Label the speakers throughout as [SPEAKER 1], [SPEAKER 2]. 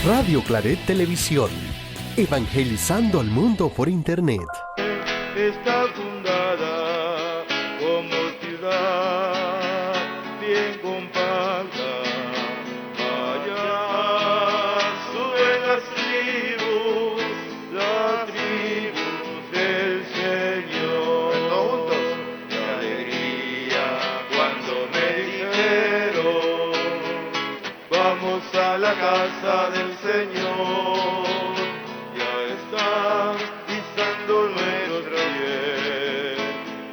[SPEAKER 1] Radio Claret Televisión, evangelizando al mundo por internet.
[SPEAKER 2] Está fundada como ciudad bien compacta. Allá suben las tribus del Señor. Todos juntos. Qué alegría cuando me dijeron, vamos a la casa del Señor. Ya están pisando nuestros pies,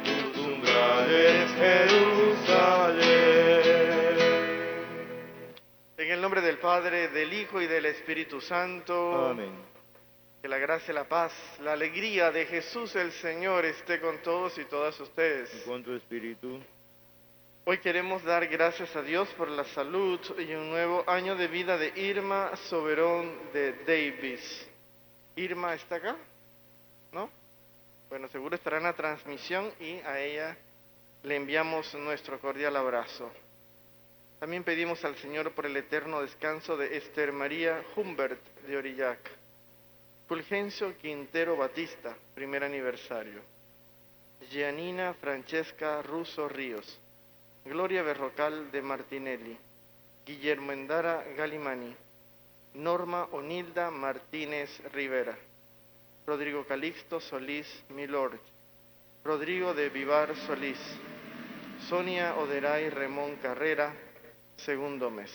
[SPEAKER 2] tus umbrales, Jerusalén. En el nombre del Padre, del Hijo y del Espíritu Santo. Amén. Que la gracia, la paz, la alegría de Jesús el Señor esté con todos y todas ustedes.
[SPEAKER 3] Y con tu espíritu.
[SPEAKER 2] Hoy queremos dar gracias a Dios por la salud y un nuevo año de vida de Irma Soberón de Davis. Irma está acá, ¿no? Bueno, seguro estará en la transmisión y a ella le enviamos nuestro cordial abrazo. También pedimos al Señor por el eterno descanso de Esther María Humbert de Orillac, Fulgencio Quintero Batista, primer aniversario, Gianina Francesca Russo Ríos, Gloria Berrocal de Martinelli, Guillermo Endara Galimani, Norma Onilda Martínez Rivera, Rodrigo Calixto Solís Milord, Rodrigo de Vivar Solís, Sonia Oderay Remón Carrera, segundo mes.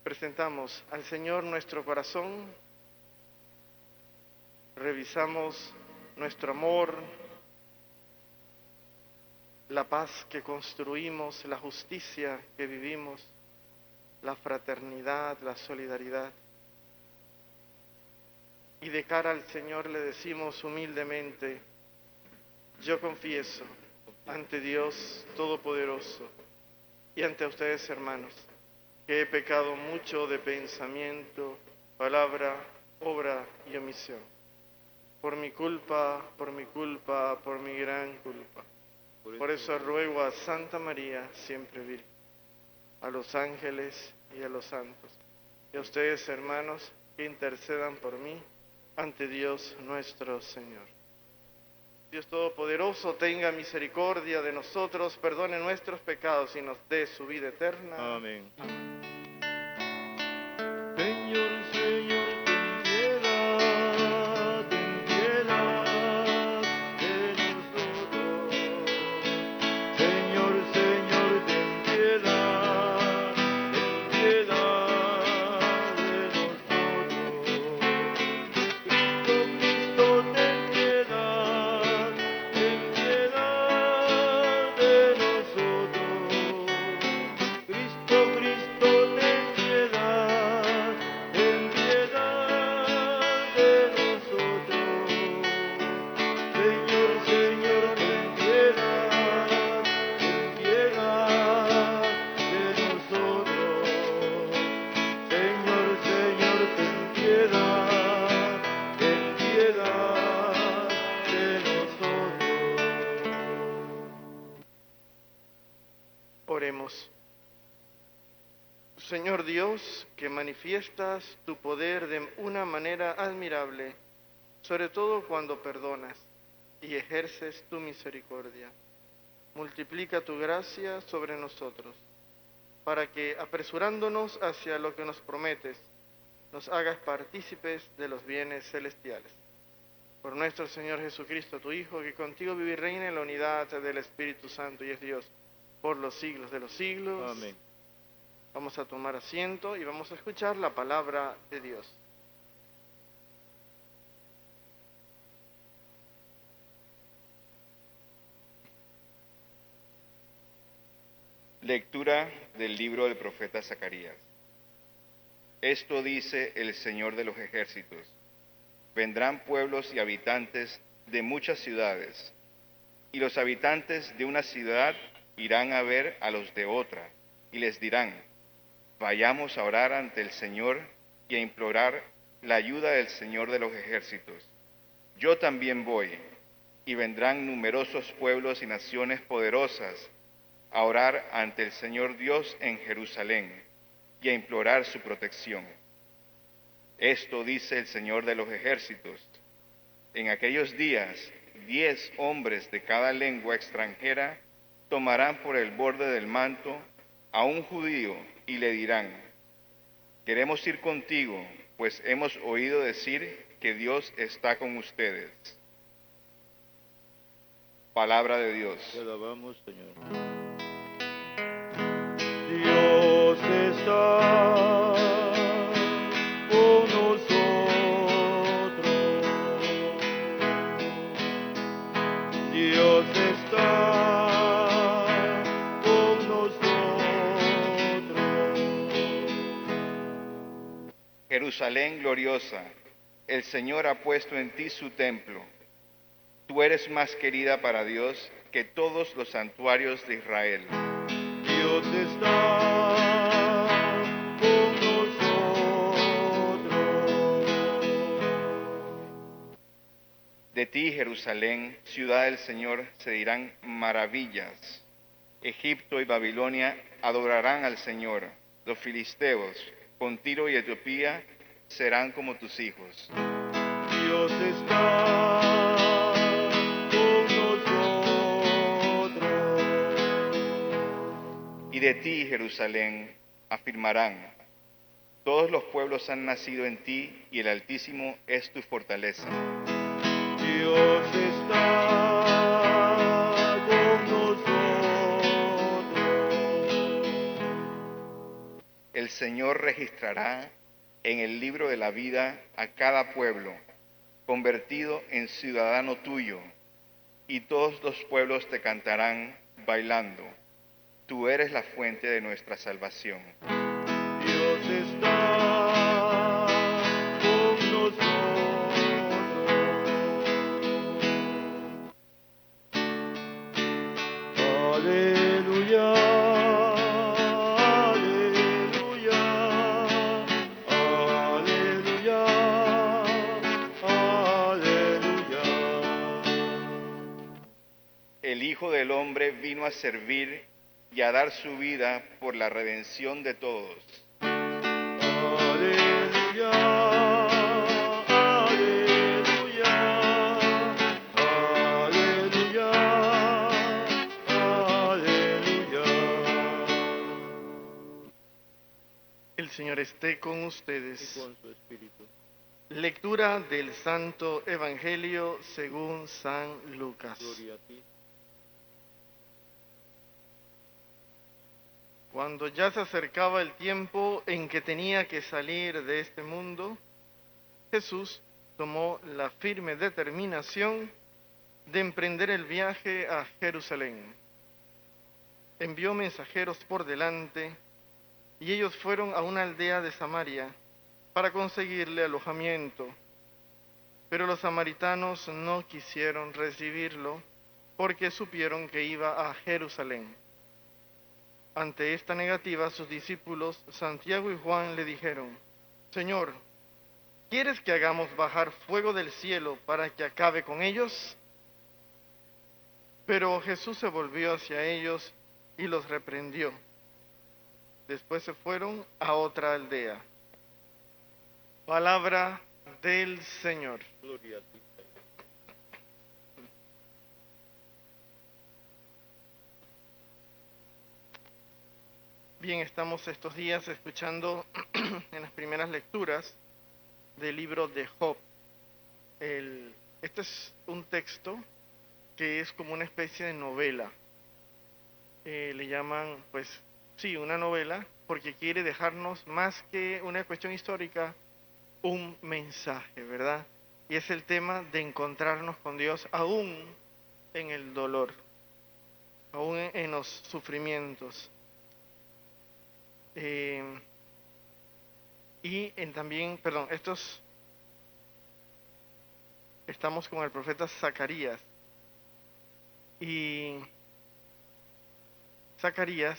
[SPEAKER 2] Presentamos al Señor nuestro corazón, revisamos nuestro amor, la paz que construimos, la justicia que vivimos, la fraternidad, la solidaridad. Y de cara al Señor le decimos humildemente, yo confieso ante Dios Todopoderoso y ante ustedes, hermanos, que he pecado mucho de pensamiento, palabra, obra y omisión. Por mi culpa, por mi gran culpa. Por eso ruego a Santa María, siempre Virgen, a los ángeles y a los santos, y a ustedes, hermanos, que intercedan por mí ante Dios nuestro Señor. Dios Todopoderoso tenga misericordia de nosotros, perdone nuestros pecados y nos dé su vida eterna.
[SPEAKER 3] Amén.
[SPEAKER 2] Señor, Señor, ten piedad de nosotros. Señor, Señor, ten piedad de nosotros. Cristo, Cristo, ten piedad de nosotros. Cristo, Cristo, ten piedad de nosotros. Señor, Señor, ten piedad de nosotros. Señor, Señor, ten piedad de nosotros. Oremos. Señor Dios, que manifiestas tu poder de una manera admirable, sobre todo cuando perdonas y ejerces tu misericordia, multiplica tu gracia sobre nosotros, para que, apresurándonos hacia lo que nos prometes, nos hagas partícipes de los bienes celestiales. Por nuestro Señor Jesucristo, tu Hijo, que contigo vive y reina en la unidad del Espíritu Santo y es Dios por los siglos de los siglos.
[SPEAKER 3] Amén.
[SPEAKER 2] Vamos a tomar asiento y vamos a escuchar la palabra de Dios.
[SPEAKER 4] Lectura del libro del profeta Zacarías. Esto dice el Señor de los ejércitos: vendrán pueblos y habitantes de muchas ciudades, y los habitantes de una ciudad irán a ver a los de otra, y les dirán: vayamos a orar ante el Señor y a implorar la ayuda del Señor de los ejércitos. Yo también voy, y vendrán numerosos pueblos y naciones poderosas a orar ante el Señor Dios en Jerusalén, y a implorar su protección. Esto dice el Señor de los ejércitos. En aquellos días, 10 hombres de cada lengua extranjera tomarán por el borde del manto a un judío y le dirán: queremos ir contigo, pues hemos oído decir que Dios está con ustedes. Palabra de Dios.
[SPEAKER 3] Te alabamos, Señor. Dios está con nosotros. Dios está con nosotros.
[SPEAKER 4] Jerusalén gloriosa, el Señor ha puesto en ti su templo. Tú eres más querida para Dios que todos los santuarios de Israel.
[SPEAKER 3] Dios está con nosotros.
[SPEAKER 4] De ti, Jerusalén, ciudad del Señor, se dirán maravillas. Egipto y Babilonia adorarán al Señor. Los filisteos, con Tiro y Etiopía, serán como tus hijos.
[SPEAKER 3] Dios está con nosotros.
[SPEAKER 4] Y de ti, Jerusalén, afirmarán: todos los pueblos han nacido en ti y el Altísimo es tu fortaleza.
[SPEAKER 3] Dios está con nosotros.
[SPEAKER 4] El Señor registrará en el libro de la vida a cada pueblo, convertido en ciudadano tuyo, y todos los pueblos te cantarán bailando. Tú eres la fuente de nuestra salvación.
[SPEAKER 3] Dios está con nosotros. Aleluya, aleluya, aleluya, aleluya.
[SPEAKER 4] El Hijo del Hombre vino a servir y a dar su vida por la redención de todos.
[SPEAKER 3] Aleluya, aleluya, aleluya, aleluya.
[SPEAKER 2] El Señor esté con
[SPEAKER 3] Y
[SPEAKER 2] ustedes.
[SPEAKER 3] con su espíritu.
[SPEAKER 2] Lectura del Santo Evangelio según San Lucas.
[SPEAKER 3] Gloria a ti.
[SPEAKER 2] Cuando ya se acercaba el tiempo en que tenía que salir de este mundo, Jesús tomó la firme determinación de emprender el viaje a Jerusalén. Envió mensajeros por delante y ellos fueron a una aldea de Samaria para conseguirle alojamiento. Pero los samaritanos no quisieron recibirlo porque supieron que iba a Jerusalén. Ante esta negativa, sus discípulos Santiago y Juan le dijeron: Señor, ¿quieres que hagamos bajar fuego del cielo para que acabe con ellos? Pero Jesús se volvió hacia ellos y los reprendió. Después se fueron a otra aldea. Palabra del Señor.
[SPEAKER 3] Gloria a ti.
[SPEAKER 2] Bien, estamos estos días escuchando en las primeras lecturas del libro de Job. Este es un texto que es como una especie de novela. Le llaman, pues, sí, una novela, porque quiere dejarnos más que una cuestión histórica, un mensaje, ¿verdad? Y es el tema de encontrarnos con Dios aún en el dolor, aún en los sufrimientos. Estamos con el profeta Zacarías. Y Zacarías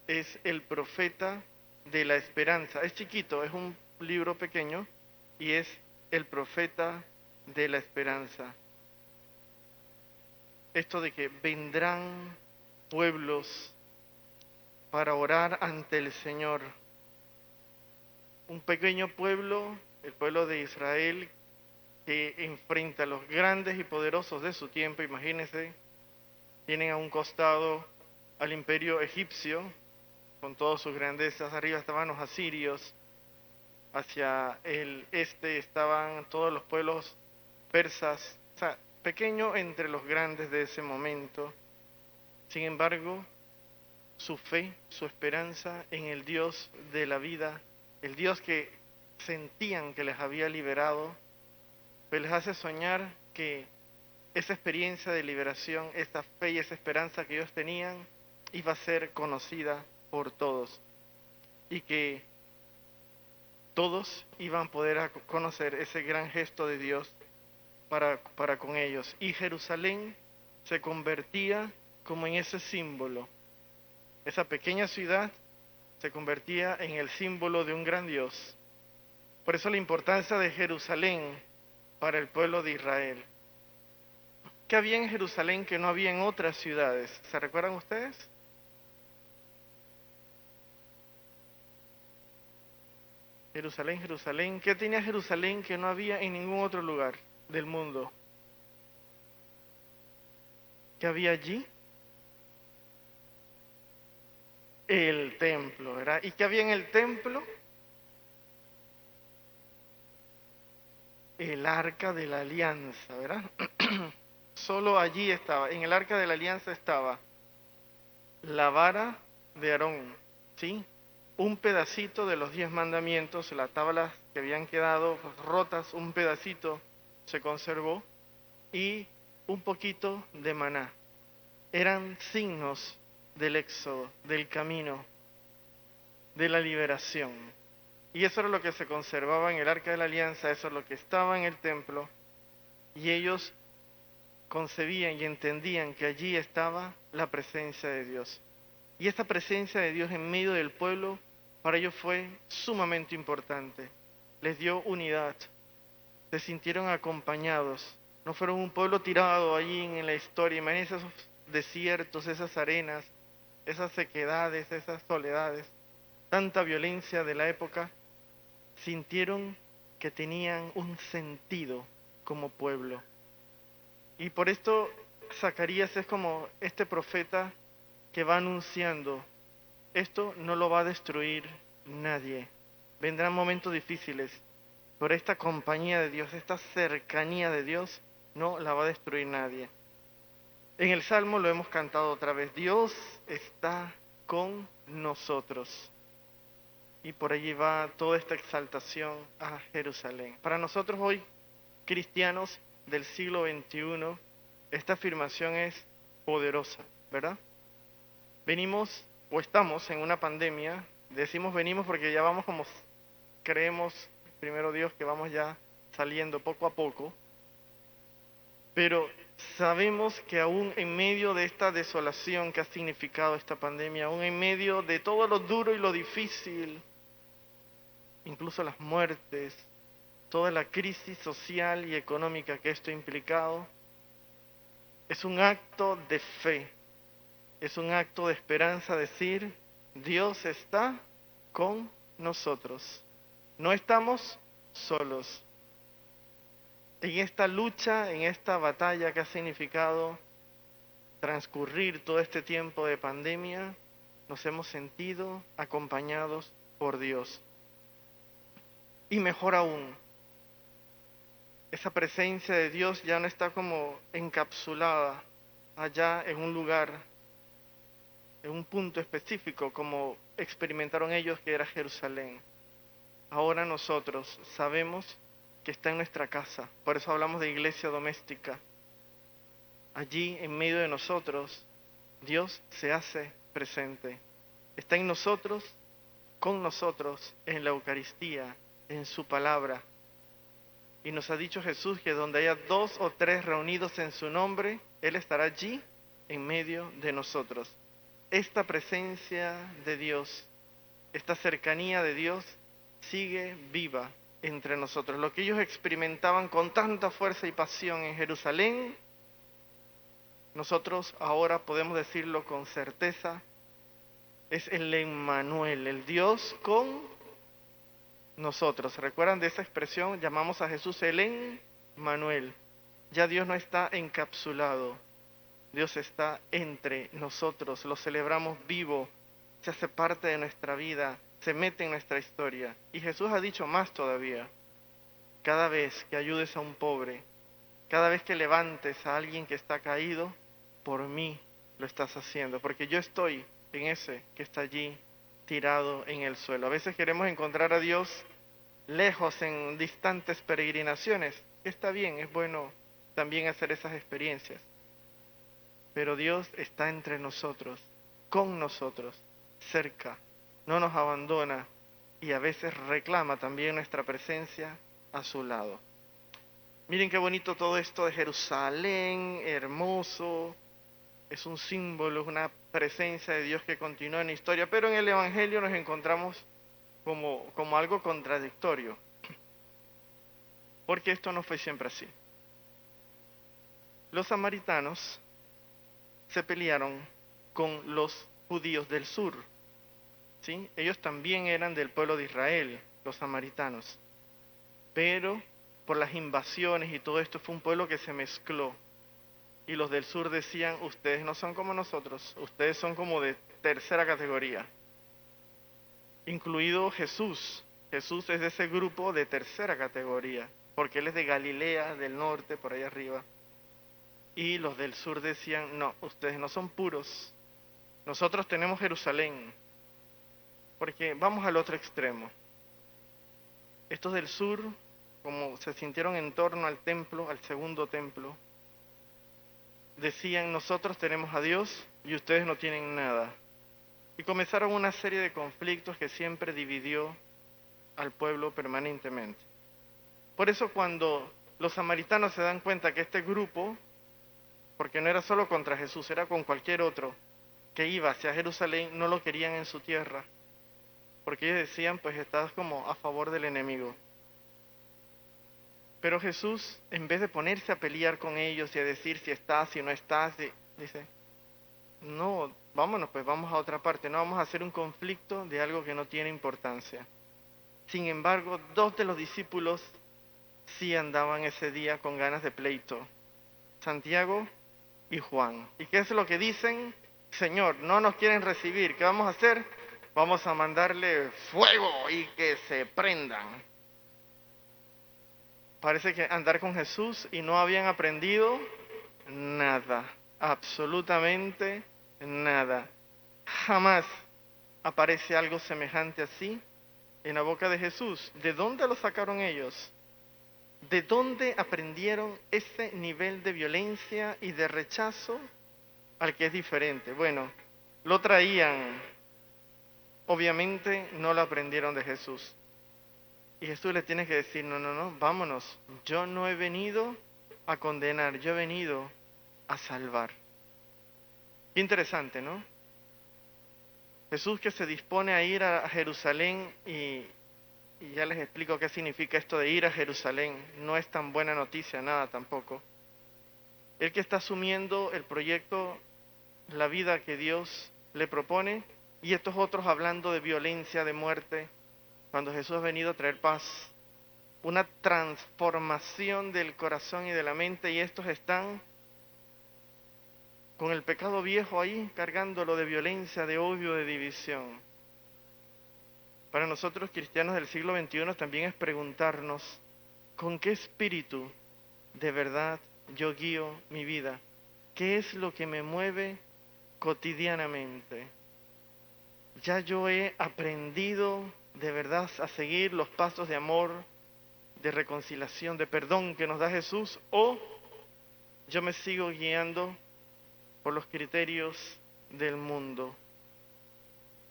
[SPEAKER 2] es el profeta de la esperanza. Es chiquito, es un libro pequeño y es el profeta de la esperanza. Esto de que vendrán pueblos para orar ante el Señor. un pequeño pueblo, el pueblo de Israel, que enfrenta a los grandes y poderosos de su tiempo. Imagínense, tienen a un costado al imperio egipcio, con todas sus grandezas. Arriba estaban los asirios, hacia el este estaban todos los pueblos persas, o sea, pequeño entre los grandes de ese momento. Sin embargo, su fe, su esperanza en el Dios de la vida, el Dios que sentían que les había liberado, pues les hace soñar que esa experiencia de liberación, esa fe y esa esperanza que ellos tenían, iba a ser conocida por todos y que todos iban a poder conocer ese gran gesto de Dios para con ellos. Y Jerusalén se convertía como en ese símbolo. Esa pequeña ciudad se convertía en el símbolo de un gran Dios. Por eso la importancia de Jerusalén para el pueblo de Israel. ¿Qué había en Jerusalén que no había en otras ciudades? ¿Se recuerdan ustedes? Jerusalén, Jerusalén. ¿Qué tenía Jerusalén que no había en ningún otro lugar del mundo? ¿Qué había allí? El templo, ¿verdad? ¿Y qué había en el templo? El arca de la alianza, ¿verdad? Solo allí estaba, en el arca de la alianza estaba la vara de Aarón, ¿sí? Un pedacito de los 10 mandamientos, las tablas que habían quedado rotas, un pedacito se conservó, y un poquito de maná. Eran signos del éxodo, del camino, de la liberación. Y eso era lo que se conservaba en el arca de la alianza, eso es lo que estaba en el templo, y ellos concebían y entendían que allí estaba la presencia de Dios. Y esta presencia de Dios en medio del pueblo, para ellos fue sumamente importante. Les dio unidad, se sintieron acompañados, no fueron un pueblo tirado allí en la historia. Imagínense esos desiertos, esas arenas, esas sequedades, esas soledades, tanta violencia de la época. Sintieron que tenían un sentido como pueblo. Y por esto Zacarías es como este profeta que va anunciando, esto no lo va a destruir nadie. Vendrán momentos difíciles, pero esta compañía de Dios, esta cercanía de Dios, no la va a destruir nadie. En el Salmo lo hemos cantado otra vez, Dios está con nosotros. Y por allí va toda esta exaltación a Jerusalén. Para nosotros hoy, cristianos del siglo XXI, esta afirmación es poderosa, ¿verdad? Venimos o estamos en una pandemia, decimos venimos porque ya vamos como, creemos, primero Dios, que vamos ya saliendo poco a poco, pero sabemos que aún en medio de esta desolación que ha significado esta pandemia, aún en medio de todo lo duro y lo difícil, incluso las muertes, toda la crisis social y económica que esto ha implicado, es un acto de fe, es un acto de esperanza decir, Dios está con nosotros, no estamos solos. En esta lucha, en esta batalla que ha significado transcurrir todo este tiempo de pandemia, nos hemos sentido acompañados por Dios. Y mejor aún, esa presencia de Dios ya no está como encapsulada allá en un lugar, en un punto específico, como experimentaron ellos que era Jerusalén. Ahora nosotros sabemos que está en nuestra casa, por eso hablamos de iglesia doméstica. Allí en medio de nosotros, Dios se hace presente. Está en nosotros, con nosotros, en la Eucaristía, en su palabra. Y nos ha dicho Jesús que donde haya 2 o 3 reunidos en su nombre, Él estará allí en medio de nosotros. Esta presencia de Dios, esta cercanía de Dios, sigue viva entre nosotros. Lo que ellos experimentaban con tanta fuerza y pasión en Jerusalén, nosotros ahora podemos decirlo con certeza, es el Emmanuel, el Dios con nosotros. ¿Recuerdan de esa expresión? Llamamos a Jesús el Emmanuel. Ya Dios no está encapsulado, Dios está entre nosotros, lo celebramos vivo, se hace parte de nuestra vida, se mete en nuestra historia. Y Jesús ha dicho más todavía: cada vez que ayudes a un pobre, cada vez que levantes a alguien que está caído, por mí lo estás haciendo, porque yo estoy en ese que está allí tirado en el suelo. A veces queremos encontrar a Dios lejos, en distantes peregrinaciones. Está bien, es bueno también hacer esas experiencias. Pero Dios está entre nosotros, con nosotros, cerca, no nos abandona y a veces reclama también nuestra presencia a su lado. Miren qué bonito todo esto de Jerusalén, hermoso, es un símbolo, es una presencia de Dios que continúa en la historia, pero en el Evangelio nos encontramos como algo contradictorio, porque esto no fue siempre así. Los samaritanos se pelearon con los judíos del sur, ¿sí? Ellos también eran del pueblo de Israel, los samaritanos, pero por las invasiones y todo esto fue un pueblo que se mezcló. Y los del sur decían: ustedes no son como nosotros, ustedes son como de tercera categoría. Incluido Jesús. Jesús es de ese grupo de tercera categoría, porque él es de Galilea, del norte, por ahí arriba. Y los del sur decían: no, ustedes no son puros, nosotros tenemos Jerusalén. Porque vamos al otro extremo. Estos del sur, como se sintieron en torno al templo, al segundo templo, decían: nosotros tenemos a Dios y ustedes no tienen nada. Y comenzaron una serie de conflictos que siempre dividió al pueblo permanentemente. Por eso cuando los samaritanos se dan cuenta que este grupo, porque no era solo contra Jesús, era con cualquier otro que iba hacia Jerusalén, no lo querían en su tierra, porque ellos decían: pues estás como a favor del enemigo. Pero Jesús, en vez de ponerse a pelear con ellos y a decir si estás, si no estás, dice: no, vámonos, pues vamos a otra parte, no vamos a hacer un conflicto de algo que no tiene importancia. Sin embargo, 2 de los discípulos sí andaban ese día con ganas de pleito: Santiago y Juan. ¿Y qué es lo que dicen? Señor, no nos quieren recibir, ¿qué vamos a hacer? Vamos a mandarle fuego y que se prendan. Parece que andar con Jesús y no habían aprendido nada, absolutamente nada. Jamás aparece algo semejante así en la boca de Jesús. ¿De dónde lo sacaron ellos? ¿De dónde aprendieron ese nivel de violencia y de rechazo al que es diferente? Bueno, lo traían, obviamente no lo aprendieron de Jesús. Y Jesús les tiene que decir: no, vámonos, yo no he venido a condenar, yo he venido a salvar. Qué interesante, ¿no? Jesús que se dispone a ir a Jerusalén y ya les explico qué significa esto de ir a Jerusalén. No es tan buena noticia, nada tampoco. El que está asumiendo el proyecto, la vida que Dios le propone, y estos otros hablando de violencia, de muerte, cuando Jesús ha venido a traer paz, una transformación del corazón y de la mente, y estos están con el pecado viejo ahí, cargándolo de violencia, de odio, de división. Para nosotros cristianos del siglo XXI también es preguntarnos: ¿con qué espíritu de verdad yo guío mi vida? ¿Qué es lo que me mueve cotidianamente? ¿Ya yo he aprendido de verdad a seguir los pasos de amor, de reconciliación, de perdón que nos da Jesús? ¿O yo me sigo guiando por los criterios del mundo?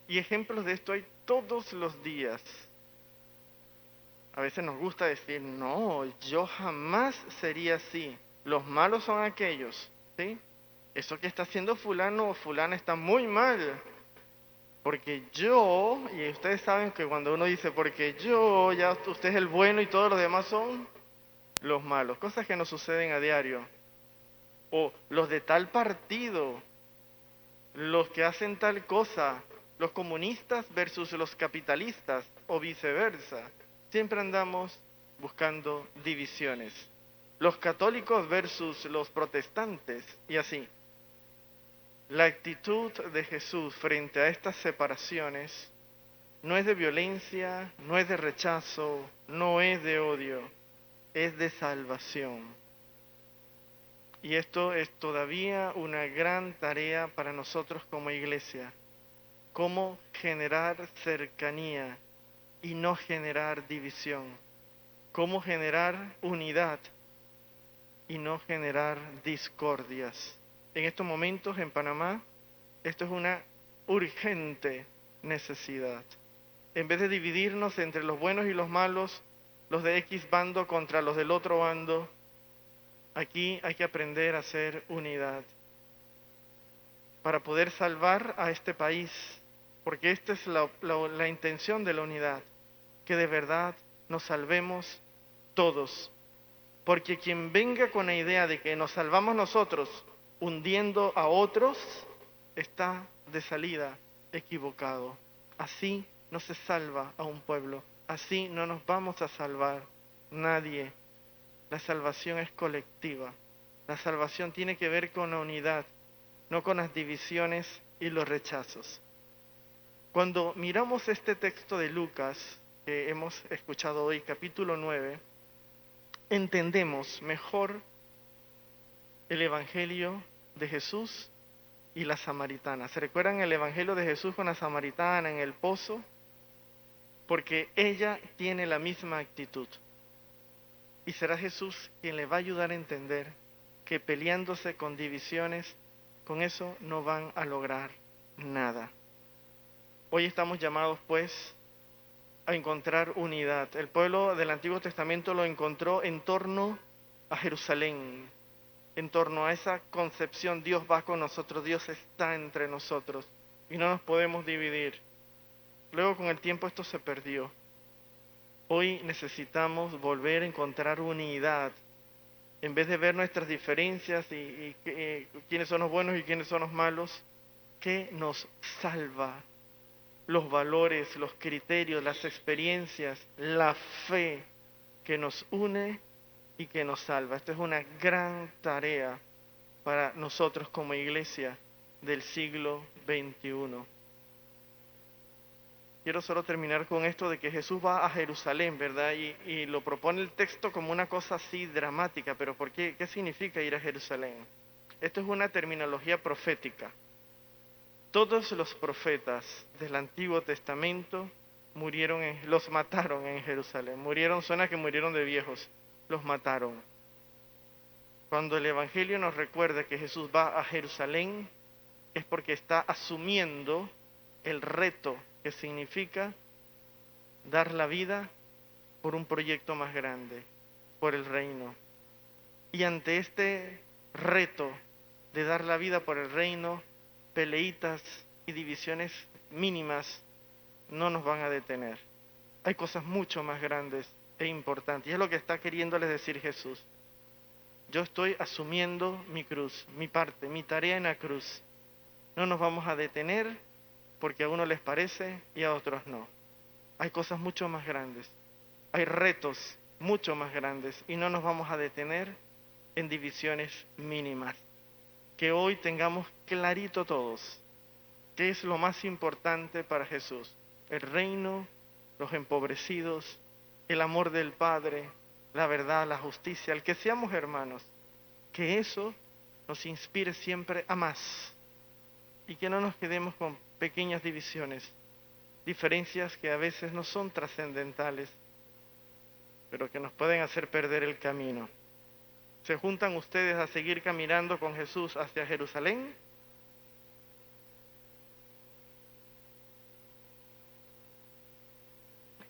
[SPEAKER 2] Y ejemplos de esto hay todos los días. A veces nos gusta decir: no, yo jamás sería así. Los malos son aquellos, ¿sí? Eso que está haciendo fulano o fulana está muy mal. Porque yo, y ustedes saben que cuando uno dice porque yo, ya usted es el bueno y todos los demás son los malos. Cosas que nos suceden a diario. O los de tal partido, los que hacen tal cosa, los comunistas versus los capitalistas o viceversa. Siempre andamos buscando divisiones. Los católicos versus los protestantes y así. La actitud de Jesús frente a estas separaciones no es de violencia, no es de rechazo, no es de odio, es de salvación. Y esto es todavía una gran tarea para nosotros como iglesia. Cómo generar cercanía y no generar división. Cómo generar unidad y no generar discordias. En estos momentos en Panamá, esto es una urgente necesidad. En vez de dividirnos entre los buenos y los malos, los de X bando contra los del otro bando, aquí hay que aprender a hacer unidad para poder salvar a este país, porque esta es la intención de la unidad, que de verdad nos salvemos todos. Porque quien venga con la idea de que nos salvamos nosotros hundiendo a otros, está de salida equivocado. Así no se salva a un pueblo, así no nos vamos a salvar nadie. La salvación es colectiva, la salvación tiene que ver con la unidad, no con las divisiones y los rechazos. Cuando miramos este texto de Lucas, que hemos escuchado hoy, capítulo 9, entendemos mejor el Evangelio de Jesús y la samaritana. ¿Se recuerdan el Evangelio de Jesús con la samaritana en el pozo? Porque ella tiene la misma actitud. Y será Jesús quien le va a ayudar a entender que peleándose con divisiones, con eso no van a lograr nada. Hoy estamos llamados, pues, a encontrar unidad. El pueblo del Antiguo Testamento lo encontró en torno a Jerusalén, en torno a esa concepción, Dios va con nosotros, Dios está entre nosotros y no nos podemos dividir. Luego con el tiempo esto se perdió. Hoy necesitamos volver a encontrar unidad. En vez de ver nuestras diferencias y quiénes son los buenos y quiénes son los malos, ¿qué nos salva? Los valores, los criterios, las experiencias, la fe que nos une y que nos salva. Esta es una gran tarea para nosotros como iglesia del siglo XXI. Quiero solo terminar con esto de que Jesús va a Jerusalén, ¿verdad? Y lo propone el texto como una cosa así dramática, pero ¿por qué? ¿Qué significa ir a Jerusalén? Esto es una terminología profética. Todos los profetas del Antiguo Testamento los mataron en Jerusalén. Murieron, suena que murieron de viejos, los mataron. Cuando el Evangelio nos recuerda que Jesús va a Jerusalén, es porque está asumiendo el reto que significa dar la vida por un proyecto más grande, por el reino. Y ante este reto de dar la vida por el reino, peleitas y divisiones mínimas no nos van a detener. Hay cosas mucho más grandes e importantes. Y es lo que está queriéndoles decir Jesús. Yo estoy asumiendo mi cruz, mi parte, mi tarea en la cruz. No nos vamos a detener porque a unos les parece y a otros no. Hay cosas mucho más grandes. Hay retos mucho más grandes y no nos vamos a detener en divisiones mínimas. Que hoy tengamos clarito todos qué es lo más importante para Jesús. El reino, los empobrecidos, el amor del Padre, la verdad, la justicia, el que seamos hermanos. Que eso nos inspire siempre a más y que no nos quedemos con pequeñas divisiones, diferencias que a veces no son trascendentales, pero que nos pueden hacer perder el camino. ¿Se juntan ustedes a seguir caminando con Jesús hacia Jerusalén?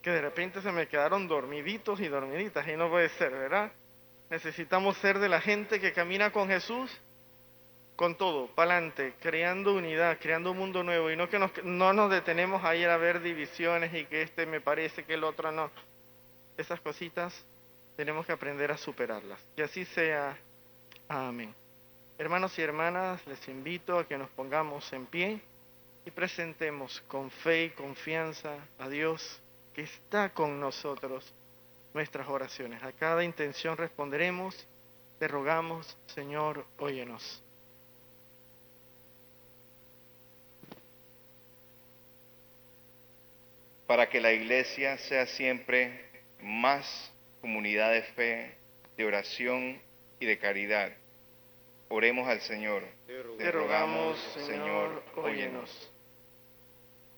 [SPEAKER 2] Que de repente se me quedaron dormiditos y dormiditas y no puede ser, ¿verdad? Necesitamos ser de la gente que camina con Jesús con todo, pa'lante, creando unidad, creando un mundo nuevo y no que no nos detenemos a ir a ver divisiones y que este me parece que el otro no. Esas cositas tenemos que aprender a superarlas. Que así sea. Amén. Hermanos y hermanas, les invito a que nos pongamos en pie y presentemos con fe y confianza a Dios que está con nosotros, nuestras oraciones. A cada intención responderemos, te rogamos, Señor, óyenos.
[SPEAKER 4] Para que la iglesia sea siempre más comunidad de fe, de oración y de caridad, oremos al Señor.
[SPEAKER 2] Te rogamos, Señor, óyenos.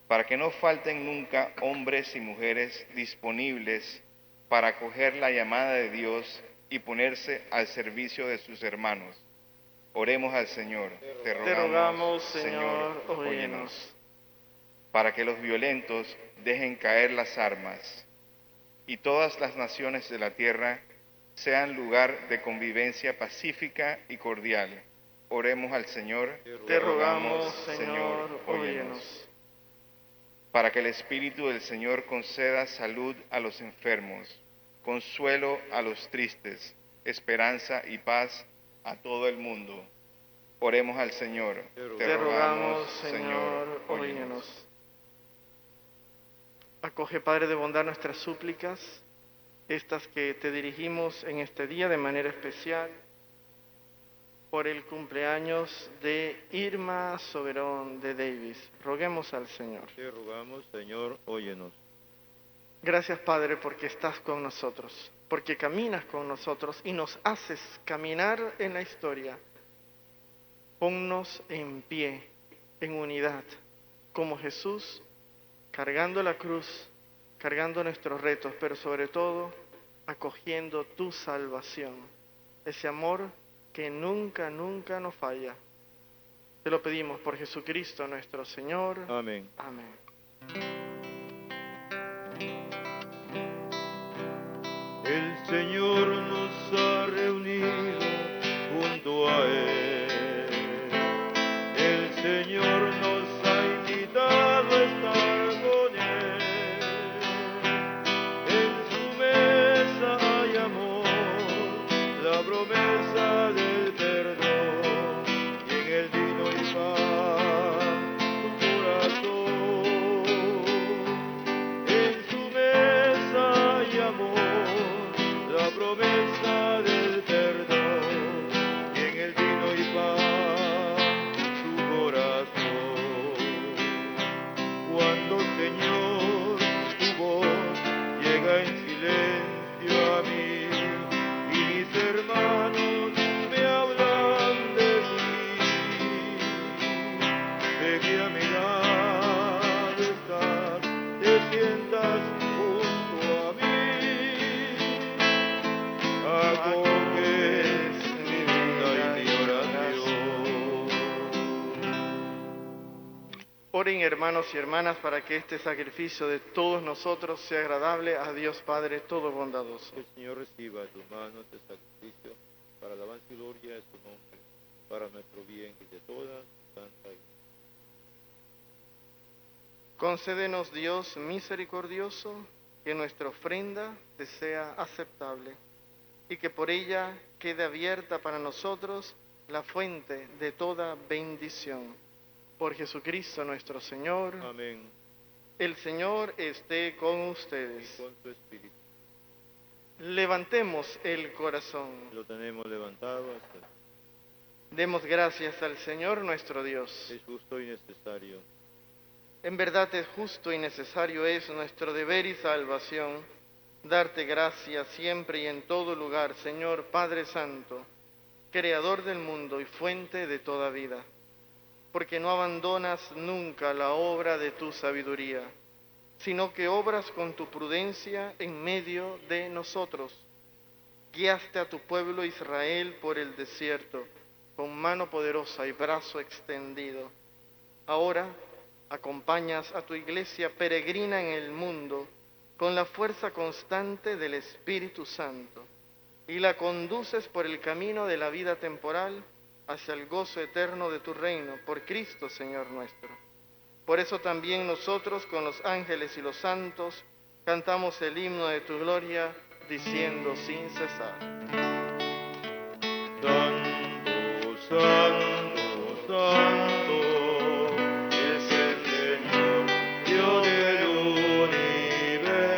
[SPEAKER 4] Para que no falten nunca hombres y mujeres disponibles para acoger la llamada de Dios y ponerse al servicio de sus hermanos, oremos al Señor.
[SPEAKER 2] Te rogamos, Señor, óyenos.
[SPEAKER 4] Para que los violentos dejen caer las armas y todas las naciones de la tierra sean lugar de convivencia pacífica y cordial, oremos al Señor.
[SPEAKER 2] Te rogamos, Señor, óyenos.
[SPEAKER 4] Para que el Espíritu del Señor conceda salud a los enfermos, consuelo a los tristes, esperanza y paz a todo el mundo, oremos al Señor.
[SPEAKER 2] Te rogamos, Señor, óyenos. Acoge, Padre de bondad, nuestras súplicas, estas que te dirigimos en este día de manera especial, por el cumpleaños de Irma Soberón de Davis. Roguemos al Señor.
[SPEAKER 3] Te rogamos, Señor, óyenos.
[SPEAKER 2] Gracias, Padre, porque estás con nosotros, porque caminas con nosotros y nos haces caminar en la historia. Ponnos en pie, en unidad, como Jesús, cargando la cruz, cargando nuestros retos, pero sobre todo acogiendo tu salvación, ese amor que nunca, nunca nos falla. Te lo pedimos por Jesucristo nuestro Señor.
[SPEAKER 3] Amén.
[SPEAKER 2] Amén.
[SPEAKER 3] El Señor nos ha reunido junto a Él. El Señor nos ha invitado a estar con Él. En su mesa hay amor, la promesa del perdón, y en el vino y pan su corazón. En su mesa hay amor, la promesa del perdón, y en el vino y pan su corazón. Cuando, Señor, tu voz llega en silencio a mí, y mis hermanos me hablan de ti, de que a mi lado estás, te sientas junto a mí, acoges mi vida y mi oración.
[SPEAKER 2] Oren, hermanos y hermanas, para que este sacrificio de todos nosotros sea agradable a Dios Padre todo bondadoso.
[SPEAKER 3] Que el Señor reciba de tus manos este sacrificio para la alabanza y gloria de su nombre, para nuestro bien y de toda santa iglesia.
[SPEAKER 2] Concédenos, Dios misericordioso, que nuestra ofrenda te sea aceptable y que por ella quede abierta para nosotros la fuente de toda bendición. Por Jesucristo nuestro Señor.
[SPEAKER 3] Amén.
[SPEAKER 2] El Señor esté con
[SPEAKER 3] Y
[SPEAKER 2] ustedes.
[SPEAKER 3] con tu espíritu.
[SPEAKER 2] Levantemos el corazón.
[SPEAKER 3] Lo tenemos levantado hasta
[SPEAKER 2] Demos gracias al Señor nuestro Dios.
[SPEAKER 3] es justo y necesario.
[SPEAKER 2] En verdad es justo y necesario, es nuestro deber y salvación, darte gracias siempre y en todo lugar, Señor Padre Santo, Creador del mundo y fuente de toda vida, porque no abandonas nunca la obra de tu sabiduría, sino que obras con tu prudencia en medio de nosotros. Guiaste a tu pueblo Israel por el desierto, con mano poderosa y brazo extendido. Ahora acompañas a tu iglesia peregrina en el mundo con la fuerza constante del Espíritu Santo y la conduces por el camino de la vida temporal hacia el gozo eterno de tu reino, por Cristo Señor nuestro. Por eso también nosotros con los ángeles y los santos cantamos el himno de tu gloria, diciendo sin cesar.
[SPEAKER 3] Santo, santo, santo, es el Señor, Dios del universo.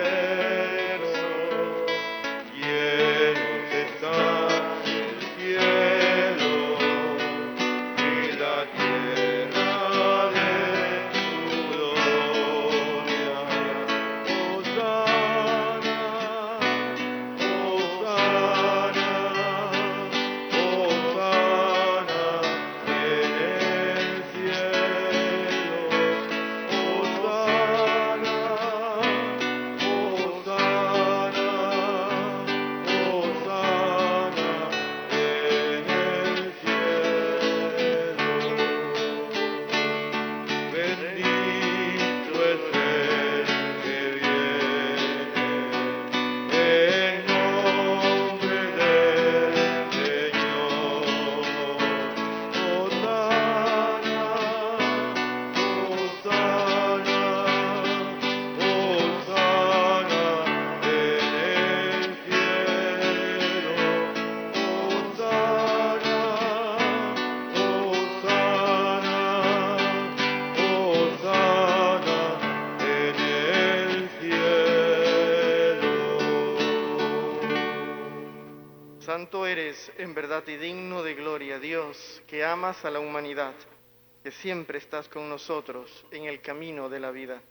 [SPEAKER 2] santo eres en verdad y digno de gloria, Dios, que amas a la humanidad, que siempre estás con nosotros en el camino de la vida.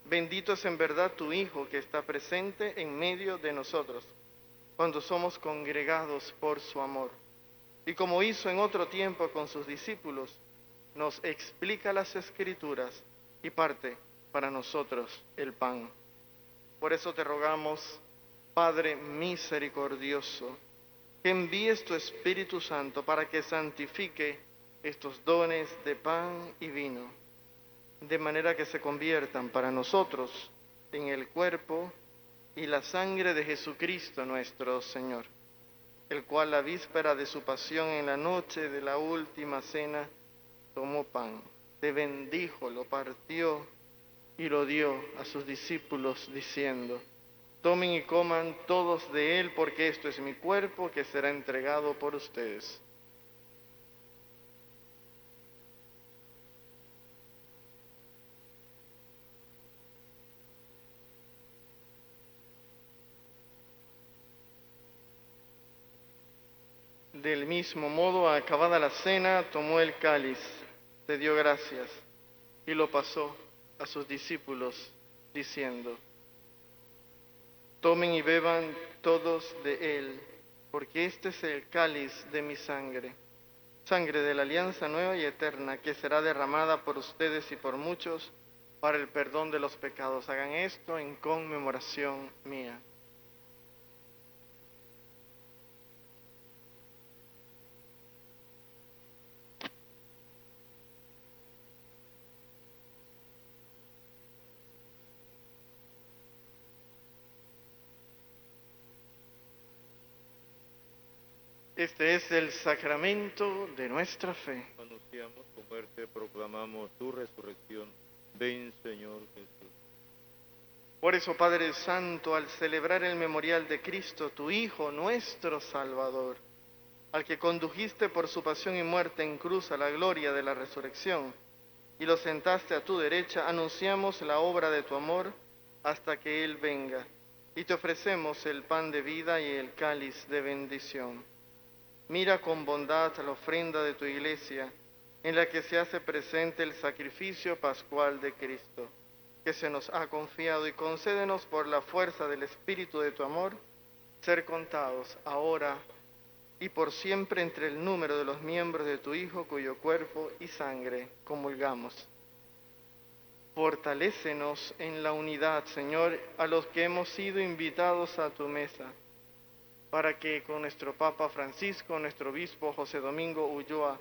[SPEAKER 2] Bendito es en verdad tu Hijo que está presente en medio de nosotros, cuando somos congregados por su amor. Y como hizo en otro tiempo con sus discípulos, nos explica las Escrituras y parte para nosotros el pan. Por eso te rogamos, Padre misericordioso, que envíes tu Espíritu Santo para que santifique estos dones de pan y vino, de manera que se conviertan para nosotros en el cuerpo y la sangre de Jesucristo nuestro Señor, el cual la víspera de su pasión en la noche de la última cena tomó pan, te bendijo, lo partió y lo dio a sus discípulos diciendo: tomen y coman todos de él, porque esto es mi cuerpo que será entregado por ustedes. Del mismo modo, acabada la cena, tomó el cáliz, te dio gracias y lo pasó a sus discípulos, diciendo: tomen y beban todos de él, porque este es el cáliz de mi sangre, sangre de la alianza nueva y eterna, que será derramada por ustedes y por muchos para el perdón de los pecados. Hagan esto en conmemoración mía. Este es el sacramento de nuestra fe.
[SPEAKER 3] Anunciamos tu muerte, proclamamos tu resurrección. Ven, Señor Jesús.
[SPEAKER 2] Por eso, Padre Santo, al celebrar el memorial de Cristo, tu Hijo, nuestro Salvador, al que condujiste por su pasión y muerte en cruz a la gloria de la resurrección, y lo sentaste a tu derecha, anunciamos la obra de tu amor hasta que Él venga, y te ofrecemos el pan de vida y el cáliz de bendición. Mira con bondad la ofrenda de tu Iglesia, en la que se hace presente el sacrificio pascual de Cristo, que se nos ha confiado, y concédenos por la fuerza del Espíritu de tu amor, ser contados ahora y por siempre entre el número de los miembros de tu Hijo, cuyo cuerpo y sangre comulgamos. Fortalécenos en la unidad, Señor, a los que hemos sido invitados a tu mesa, para que con nuestro Papa Francisco, nuestro obispo José Domingo Ulloa,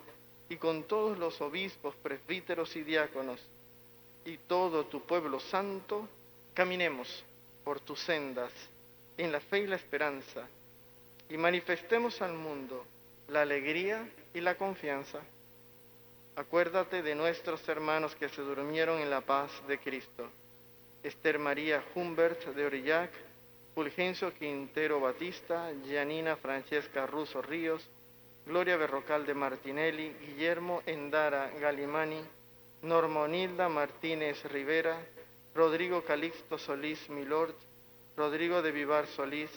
[SPEAKER 2] y con todos los obispos, presbíteros y diáconos, y todo tu pueblo santo, caminemos por tus sendas en la fe y la esperanza, y manifestemos al mundo la alegría y la confianza. Acuérdate de nuestros hermanos que se durmieron en la paz de Cristo: Esther María Humbert de Orillac, Fulgencio Quintero Batista, Gianina Francesca Russo Ríos, Gloria Berrocal de Martinelli, Guillermo Endara Galimani, Norma Onilda Martínez Rivera, Rodrigo Calixto Solís Milord, Rodrigo de Vivar Solís,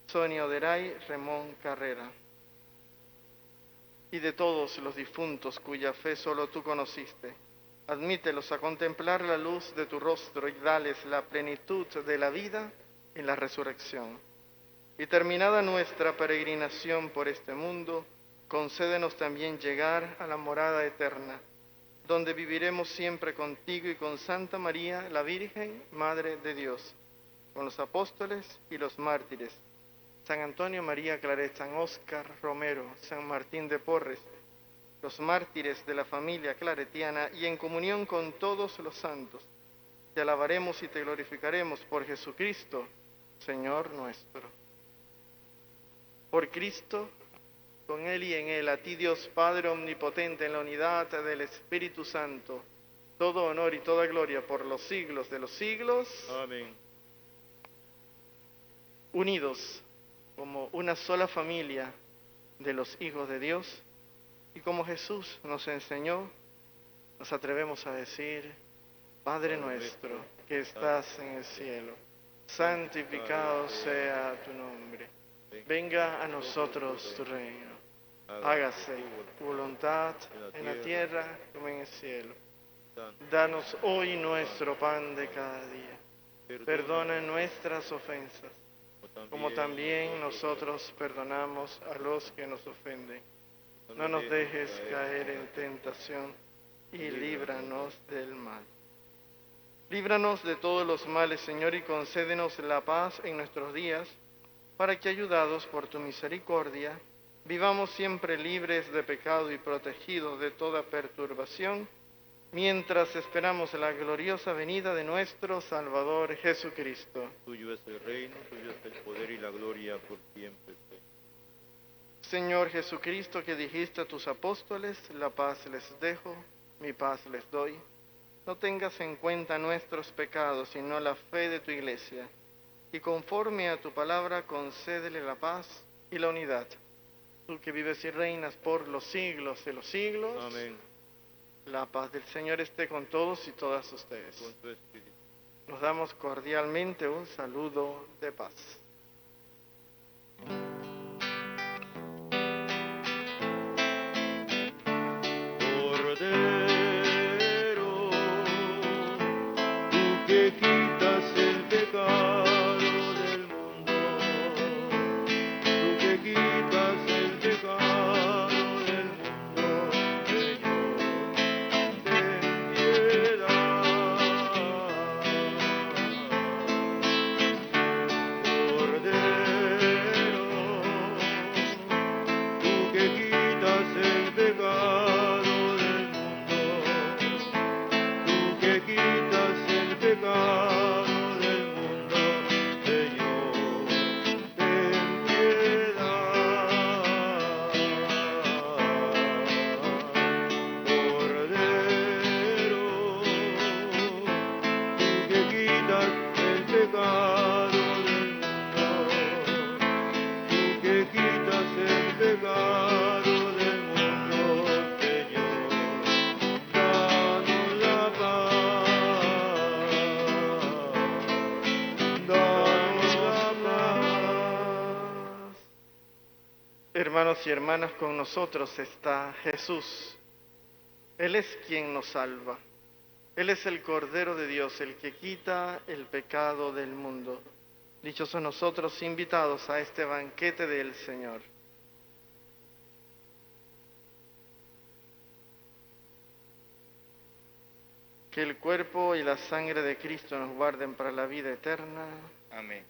[SPEAKER 2] Sonia Oderay Remón Carrera. Y de todos los difuntos cuya fe solo tú conociste, admítelos a contemplar la luz de tu rostro y dales la plenitud de la vida en la resurrección. Y terminada nuestra peregrinación por este mundo, concédenos también llegar a la morada eterna, donde viviremos siempre contigo y con Santa María, la Virgen, Madre de Dios, con los apóstoles y los mártires, San Antonio María Claret, San Óscar Romero, San Martín de Porres, los mártires de la familia claretiana, y en comunión con todos los santos, te alabaremos y te glorificaremos por Jesucristo, Señor nuestro. Por Cristo, con Él y en Él, a ti Dios Padre omnipotente, en la unidad del Espíritu Santo, todo honor y toda gloria por los siglos de los siglos.
[SPEAKER 3] Amén.
[SPEAKER 2] Unidos como una sola familia de los hijos de Dios, y como Jesús nos enseñó, nos atrevemos a decir: Padre nuestro que estás en el cielo, santificado sea tu nombre. Venga a nosotros tu reino. Hágase tu voluntad en la tierra como en el cielo. Danos hoy nuestro pan de cada día. Perdona nuestras ofensas, como también nosotros perdonamos a los que nos ofenden. No nos dejes caer en tentación y líbranos del mal. Líbranos de todos los males, Señor, y concédenos la paz en nuestros días, para que, ayudados por tu misericordia, vivamos siempre libres de pecado y protegidos de toda perturbación, mientras esperamos la gloriosa venida de nuestro Salvador Jesucristo.
[SPEAKER 3] Tuyo es el reino, tuyo es el poder y la gloria por siempre.
[SPEAKER 2] Señor Jesucristo, que dijiste a tus apóstoles, la paz les dejo, mi paz les doy. No tengas en cuenta nuestros pecados, sino la fe de tu Iglesia, y conforme a tu palabra concédele la paz y la unidad. Tú que vives y reinas por los siglos de los siglos.
[SPEAKER 3] Amén.
[SPEAKER 2] La paz del Señor esté con todos y todas ustedes.
[SPEAKER 3] Con tu espíritu.
[SPEAKER 2] Nos damos cordialmente un saludo de paz.
[SPEAKER 3] Cordero, tú que quitas el pecado del mundo, tú que quitas el pecado del mundo, Señor, ten piedad. Cordero, tú que quitas el pecado del mundo, tú que quitas el pecado del mundo, Señor, ten piedad. Cordero, tú que quitas el pecado del mundo, tú que quitas el pecado del mundo, Señor, danos la paz, danos la paz.
[SPEAKER 2] Hermanos y hermanas, con nosotros está Jesús. Él es quien nos salva. Él es el Cordero de Dios, el que quita el pecado del mundo. Dichosos nosotros invitados a este banquete del Señor. Que el cuerpo y la sangre de Cristo nos guarden para la vida eterna.
[SPEAKER 4] Amén.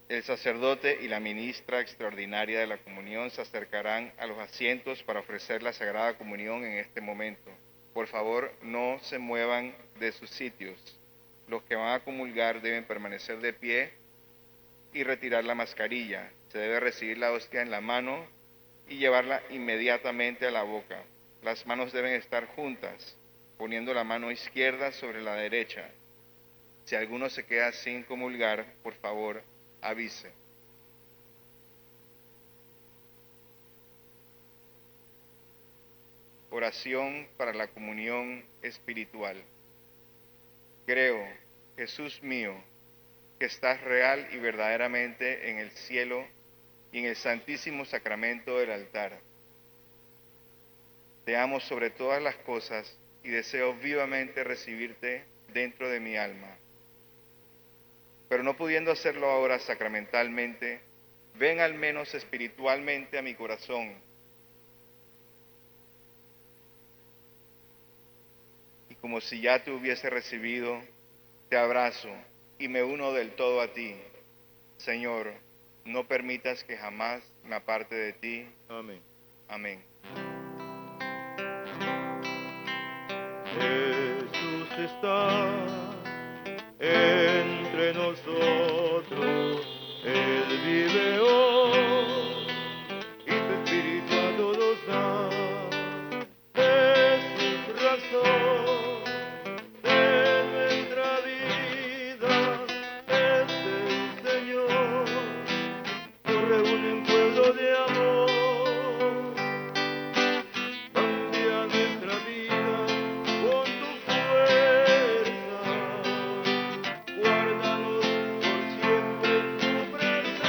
[SPEAKER 4] El sacerdote y la ministra extraordinaria de la comunión se acercarán a los asientos para ofrecer la Sagrada Comunión en este momento. Por favor, no se muevan de sus sitios. Los que van a comulgar deben permanecer de pie y retirar la mascarilla. Se debe recibir la hostia en la mano y llevarla inmediatamente a la boca. Las manos deben estar juntas, poniendo la mano izquierda sobre la derecha. Si alguno se queda sin comulgar, por favor, avise. Oración para la comunión espiritual. Creo, Jesús mío, que estás real y verdaderamente en el cielo y en el santísimo sacramento del altar. Te amo sobre todas las cosas y deseo vivamente recibirte dentro de mi alma. Pero no pudiendo hacerlo ahora sacramentalmente, ven al menos espiritualmente a mi corazón. Y como si ya te hubiese recibido, te abrazo y me uno del todo a ti. Señor, no permitas que jamás me aparte de ti.
[SPEAKER 3] Amén.
[SPEAKER 4] Amén.
[SPEAKER 3] Jesús está entre nosotros, Él vive hoy y su espíritu a todos da. Jesús, razón de nuestra vida, es el Señor, nos reúne un pueblo de amor. Cambia nuestra vida con tu fuerza, guárdanos por siempre en tu presencia.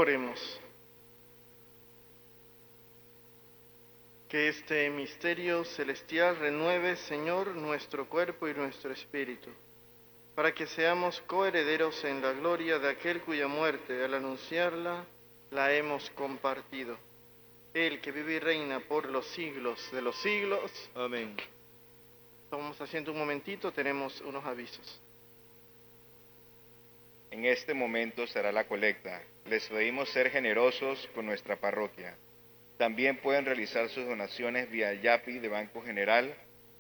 [SPEAKER 2] Oremos. Que este misterio celestial renueve, Señor, nuestro cuerpo y nuestro espíritu, para que seamos coherederos en la gloria de aquel cuya muerte, al anunciarla, la hemos compartido. Él que vive y reina por los siglos de los siglos.
[SPEAKER 3] Amén.
[SPEAKER 2] Estamos haciendo un momentito, tenemos unos avisos.
[SPEAKER 4] En este momento será la colecta. Les pedimos ser generosos con nuestra parroquia. También pueden realizar sus donaciones vía Yapi de Banco General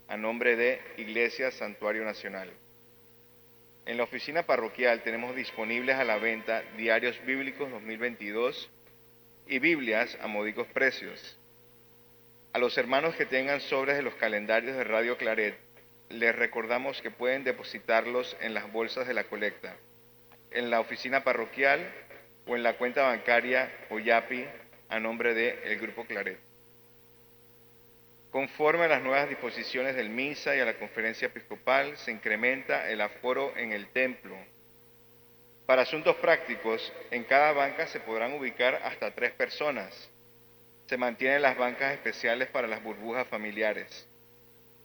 [SPEAKER 4] a nombre de Iglesia Santuario Nacional. En la oficina parroquial tenemos disponibles a la venta diarios bíblicos 2022 y Biblias a módicos precios. A los hermanos que tengan sobres de los calendarios de Radio Claret, les recordamos que pueden depositarlos en las bolsas de la colecta, en la oficina parroquial o en la cuenta bancaria o Yapi a nombre de el Grupo Claret. Conforme a las nuevas disposiciones del MINSA y a la Conferencia Episcopal, se incrementa el aforo en el templo. Para asuntos prácticos, en cada banca se podrán ubicar hasta 3 personas. Se mantienen las bancas especiales para las burbujas familiares.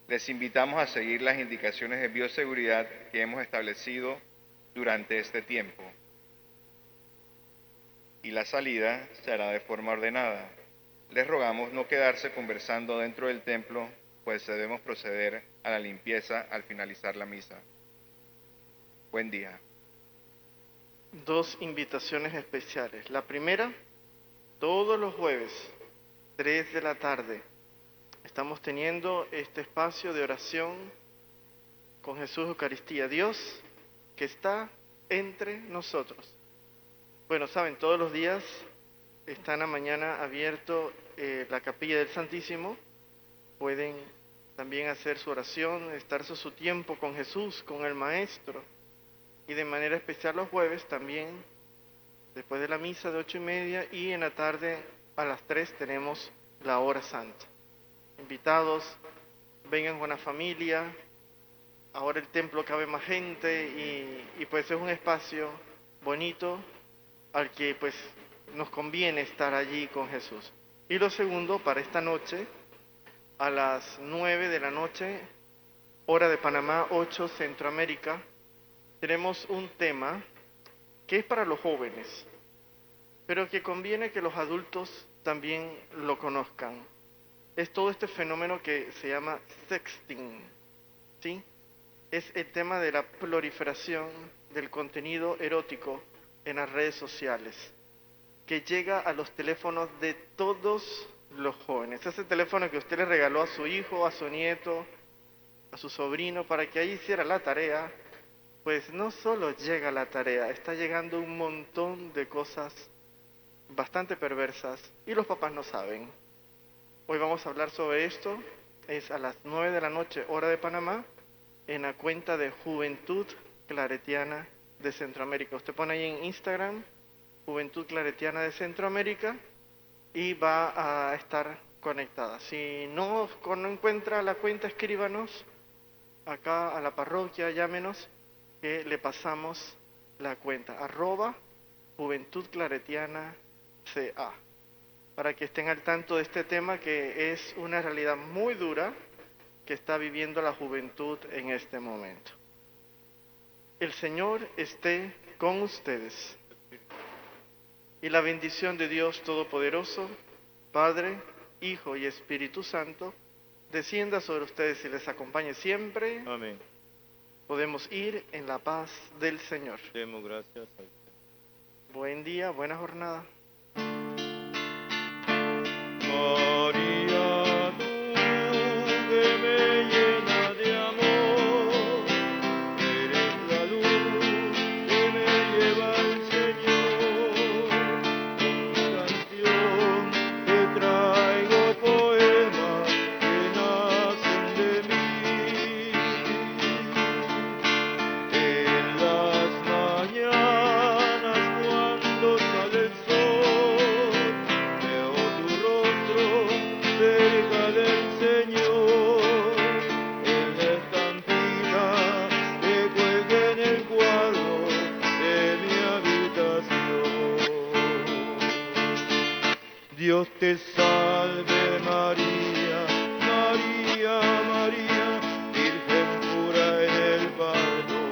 [SPEAKER 4] Les invitamos a seguir las indicaciones de bioseguridad que hemos establecido durante este tiempo. Y la salida se hará de forma ordenada. Les rogamos no quedarse conversando dentro del templo, pues debemos proceder a la limpieza al finalizar la misa. Buen día.
[SPEAKER 2] 2 invitaciones especiales. La primera, todos los jueves, 3 de la tarde, estamos teniendo este espacio de oración con Jesús Eucaristía, Dios que está entre nosotros. Bueno, saben, todos los días está en la mañana abierto la capilla del Santísimo. Pueden también hacer su oración, estarse su tiempo con Jesús, con el Maestro. Y de manera especial los jueves también, después de la misa de 8:30 y en la tarde a las 3 tenemos la hora santa. Invitados, vengan con la familia. Ahora el templo cabe más gente y pues es un espacio bonito al que pues nos conviene estar allí con Jesús. Y lo segundo, para esta noche, a las 9 de la noche, hora de Panamá, 8 Centroamérica, tenemos un tema que es para los jóvenes, pero que conviene que los adultos también lo conozcan. Es todo este fenómeno que se llama sexting, ¿sí? Es el tema de la proliferación del contenido erótico en las redes sociales, que llega a los teléfonos de todos los jóvenes. Ese teléfono que usted le regaló a su hijo, a su nieto, a su sobrino, para que ahí hiciera la tarea, pues no solo llega la tarea, está llegando un montón de cosas bastante perversas y los papás no saben. Hoy vamos a hablar sobre esto, es a las 9 de la noche, hora de Panamá, en la cuenta de Juventud Claretiana de Centroamérica. Usted pone ahí en Instagram, Juventud Claretiana de Centroamérica, y va a estar conectada. Si no encuentra la cuenta, escríbanos acá a la parroquia, llámenos, que le pasamos la cuenta, @Juventud Claretiana CA, para que estén al tanto de este tema que es una realidad muy dura que está viviendo la juventud en este momento. El Señor esté con ustedes. Y la bendición de Dios Todopoderoso, Padre, Hijo y Espíritu Santo, descienda sobre ustedes y les acompañe siempre.
[SPEAKER 3] Amén.
[SPEAKER 2] Podemos ir en la paz del Señor.
[SPEAKER 3] Demos gracias al Señor.
[SPEAKER 2] Buen día, buena jornada.
[SPEAKER 3] María, tú que me llena de amor, eres la luz que me lleva al Señor. Con canción te traigo poemas que nacen de mí. En las mañanas cuando sale el sol, veo tu rostro Dios te salve María, María, María, Virgen pura en el barro.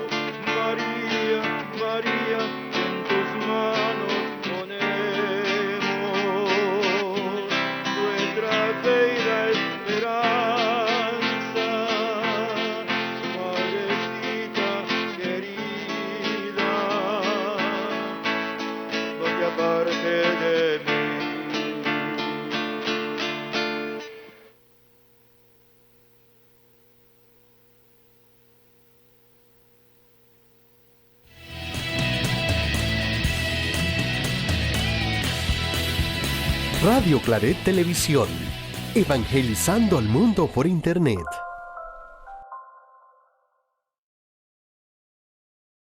[SPEAKER 3] María, María, en tus manos ponemos nuestra fe y la esperanza. Madrecita querida, no te apartes de mí.
[SPEAKER 1] Radio Claret Televisión, evangelizando al mundo por Internet.